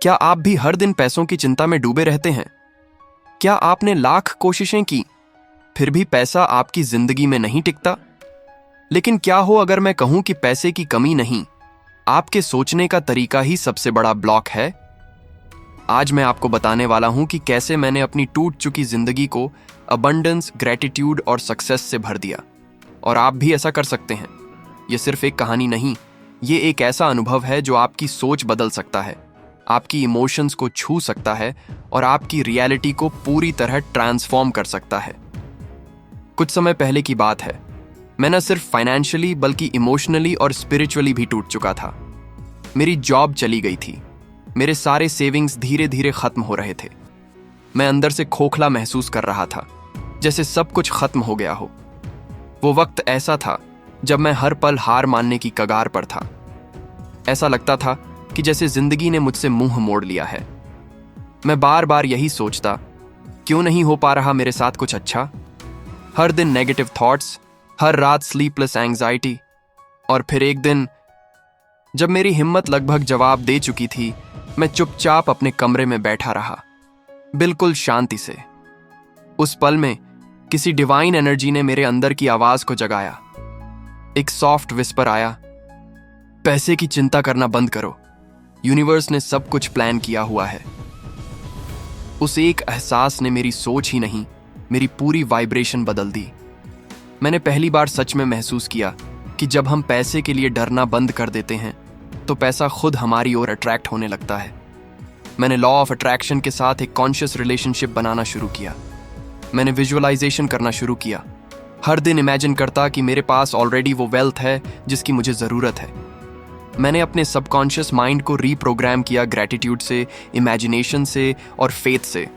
क्या आप भी हर दिन पैसों की चिंता में डूबे रहते हैं? क्या आपने लाख कोशिशें की, फिर भी पैसा आपकी जिंदगी में नहीं टिकता? लेकिन क्या हो अगर मैं कहूं कि पैसे की कमी नहीं, आपके सोचने का तरीका ही सबसे बड़ा ब्लॉक है? आज मैं आपको बताने वाला हूं कि कैसे मैंने अपनी टूट चुकी जिंदगी को अबंडेंस, ग्रेटिट्यूड और सक्सेस से भर दिया। और आप भी ऐसा कर सकते हैं। यह सिर्फ एक कहानी नहीं, ये एक ऐसा अनुभव है जो आपकी सोच बदल सकता है, आपकी इमोशंस को छू सकता है और आपकी रियलिटी को पूरी तरह ट्रांसफॉर्म कर सकता है। कुछ समय पहले की बात है, मैं न सिर्फ फाइनेंशियली बल्कि इमोशनली और स्पिरिचुअली भी टूट चुका था। मेरी जॉब चली गई थी, मेरे सारे सेविंग्स धीरे धीरे खत्म हो रहे थे। मैं अंदर से खोखला महसूस कर रहा था, जैसे सब कुछ खत्म हो गया हो। वो वक्त ऐसा था जब मैं हर पल हार मानने की कगार पर था। ऐसा लगता था कि जैसे जिंदगी ने मुझसे मुंह मोड़ लिया है। मैं बार बार यही सोचता, क्यों नहीं हो पा रहा मेरे साथ कुछ अच्छा? हर दिन नेगेटिव थॉट्स, हर रात स्लीपलेस एंग्जाइटी। और फिर एक दिन जब मेरी हिम्मत लगभग जवाब दे चुकी थी, मैं चुपचाप अपने कमरे में बैठा रहा, बिल्कुल शांति से। उस पल में किसी डिवाइन एनर्जी ने मेरे अंदर की आवाज को जगाया। एक सॉफ्ट विस्पर आया, पैसे की चिंता करना बंद करो, यूनिवर्स ने सब कुछ प्लान किया हुआ है। उस एक एहसास ने मेरी सोच ही नहीं, मेरी पूरी वाइब्रेशन बदल दी। मैंने पहली बार सच में महसूस किया कि जब हम पैसे के लिए डरना बंद कर देते हैं तो पैसा खुद हमारी ओर अट्रैक्ट होने लगता है। मैंने लॉ ऑफ अट्रैक्शन के साथ एक कॉन्शियस रिलेशनशिप बनाना शुरू किया। मैंने विजुअलाइजेशन करना शुरू किया, हर दिन इमेजिन करता कि मेरे पास ऑलरेडी वो वेल्थ है जिसकी मुझे ज़रूरत है। मैंने अपने सबकॉन्शियस माइंड को रीप्रोग्राम किया ग्रैटिट्यूड से, इमेजिनेशन से और फेथ से।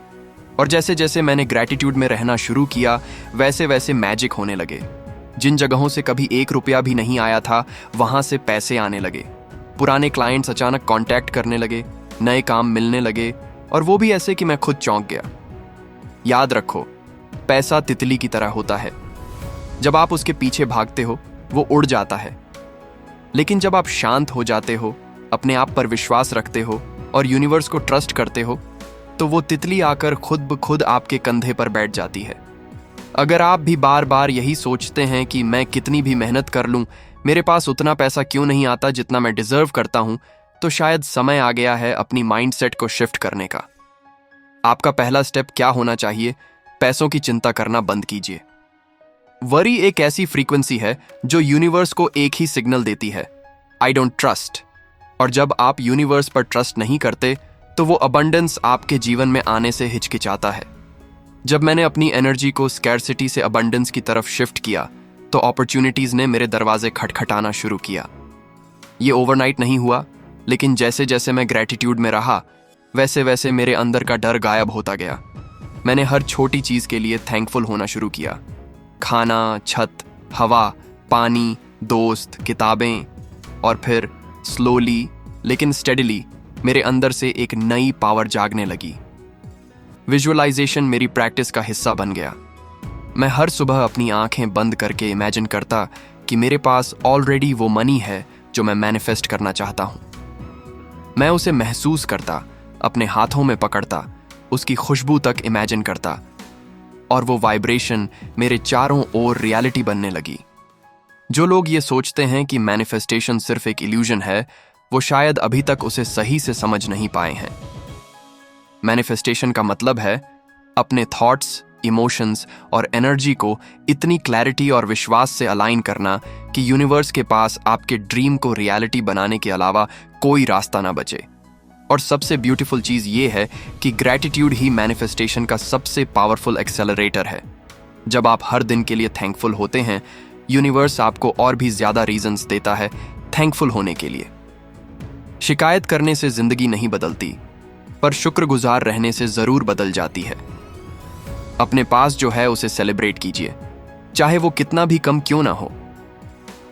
और जैसे जैसे मैंने ग्रैटिट्यूड में रहना शुरू किया, वैसे वैसे मैजिक होने लगे। जिन जगहों से कभी 1 रुपया भी नहीं आया था, वहां से पैसे आने लगे। पुराने क्लाइंट्स अचानक कांटेक्ट करने लगे, नए काम मिलने लगे, और वो भी ऐसे कि मैं खुद चौंक गया। याद रखो, पैसा तितली की तरह होता है। जब आप उसके पीछे भागते हो, वो उड़ जाता है। लेकिन जब आप शांत हो जाते हो, अपने आप पर विश्वास रखते हो और यूनिवर्स को ट्रस्ट करते हो, तो वो तितली आकर खुद ब खुद आपके कंधे पर बैठ जाती है। अगर आप भी बार बार यही सोचते हैं कि मैं कितनी भी मेहनत कर लूं, मेरे पास उतना पैसा क्यों नहीं आता जितना मैं डिजर्व करता हूं, तो शायद समय आ गया है अपनी माइंडसेट को शिफ्ट करने का। आपका पहला स्टेप क्या होना चाहिए? पैसों की चिंता करना बंद कीजिए। वरी एक ऐसी फ्रीक्वेंसी है जो यूनिवर्स को एक ही सिग्नल देती है, आई डोंट ट्रस्ट। और जब आप यूनिवर्स पर ट्रस्ट नहीं करते, तो वो अबंडेंस आपके जीवन में आने से हिचकिचाता है। जब मैंने अपनी एनर्जी को स्कैर्सिटी से अबंडेंस की तरफ शिफ्ट किया, तो अपॉर्चुनिटीज ने मेरे दरवाजे खटखटाना शुरू किया। ये ओवरनाइट नहीं हुआ, लेकिन जैसे जैसे मैं ग्रैटिट्यूड में रहा, वैसे वैसे मेरे अंदर का डर गायब होता गया। मैंने हर छोटी चीज के लिए थैंकफुल होना शुरू किया। खाना, छत, हवा, पानी, दोस्त, किताबें। और फिर स्लोली लेकिन स्टेडिली मेरे अंदर से एक नई पावर जागने लगी। विजुअलाइजेशन मेरी प्रैक्टिस का हिस्सा बन गया। मैं हर सुबह अपनी आंखें बंद करके इमेजिन करता कि मेरे पास ऑलरेडी वो मनी है जो मैं मैनिफेस्ट करना चाहता हूं। मैं उसे महसूस करता, अपने हाथों में पकड़ता, उसकी खुशबू तक इमेजिन करता, और वो वाइब्रेशन मेरे चारों ओर रियलिटी बनने लगी। जो लोग ये सोचते हैं कि मैनिफेस्टेशन सिर्फ एक इल्यूजन है, वो शायद अभी तक उसे सही से समझ नहीं पाए हैं। मैनिफेस्टेशन का मतलब है अपने थॉट्स, इमोशंस और एनर्जी को इतनी क्लैरिटी और विश्वास से अलाइन करना कि यूनिवर्स के पास आपके ड्रीम को रियलिटी बनाने के अलावा कोई रास्ता ना बचे। और सबसे ब्यूटीफुल चीज ये है कि ग्रैटिट्यूड ही मैनिफेस्टेशन का सबसे पावरफुल एक्सेलरेटर है। जब आप हर दिन के लिए थैंकफुल होते हैं, यूनिवर्स आपको और भी ज्यादा रीजंस देता है थैंकफुल होने के लिए। शिकायत करने से जिंदगी नहीं बदलती, पर शुक्रगुजार रहने से जरूर बदल जाती है। अपने पास जो है उसे सेलिब्रेट कीजिए, चाहे वो कितना भी कम क्यों ना हो।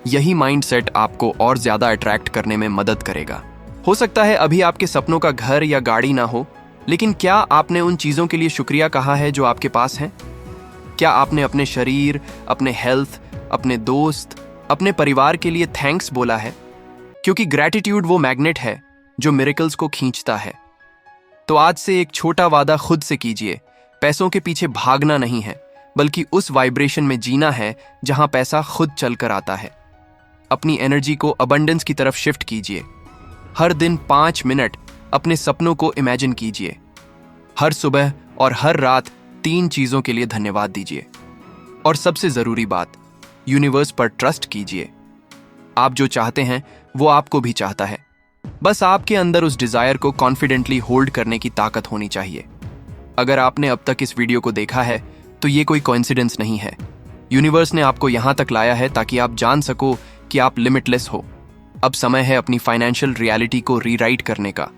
यही माइंडसेट आपको और ज्यादा अट्रैक्ट करने में मदद करेगा। हो सकता है अभी आपके सपनों का घर या गाड़ी ना हो, लेकिन क्या आपने उन चीजों के लिए शुक्रिया कहा है जो आपके पास हैं? क्या आपने अपने शरीर, अपने हेल्थ, अपने दोस्त, अपने परिवार के लिए थैंक्स बोला है? क्योंकि ग्रैटिट्यूड वो मैग्नेट है जो मिरेकल्स को खींचता है। तो आज से एक छोटा वादा खुद से कीजिए। पैसों के पीछे भागना नहीं है, बल्कि उस वाइब्रेशन में जीना है जहां पैसा खुद चलकर आता है। अपनी एनर्जी को अबंडेंस की तरफ शिफ्ट कीजिए। हर दिन 5 मिनट अपने सपनों को इमेजिन कीजिए। हर सुबह और हर रात 3 चीजों के लिए धन्यवाद दीजिए। और सबसे जरूरी बात, यूनिवर्स पर ट्रस्ट कीजिए। आप जो चाहते हैं वो आपको भी चाहता है। बस आपके अंदर उस डिजायर को कॉन्फिडेंटली होल्ड करने की ताकत होनी चाहिए। अगर आपने अब तक इस वीडियो को देखा है तो ये कोई कोइंसिडेंस नहीं है। यूनिवर्स ने आपको यहां तक लाया है ताकि आप जान सको कि आप लिमिटलेस हो। अब समय है अपनी फाइनेंशियल रियलिटी को रीराइट करने का।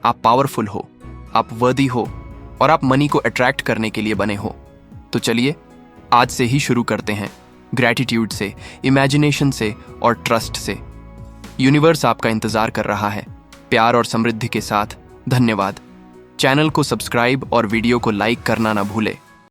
आप पावरफुल हो, आप वर्दी हो और आप मनी को अट्रैक्ट करने के लिए बने हो। तो चलिए आज से ही शुरू करते हैं, ग्रैटिट्यूड से, इमेजिनेशन से और ट्रस्ट से। यूनिवर्स आपका इंतजार कर रहा है, प्यार और समृद्धि के साथ। धन्यवाद। चैनल को सब्सक्राइब और वीडियो को लाइक करना ना भूले।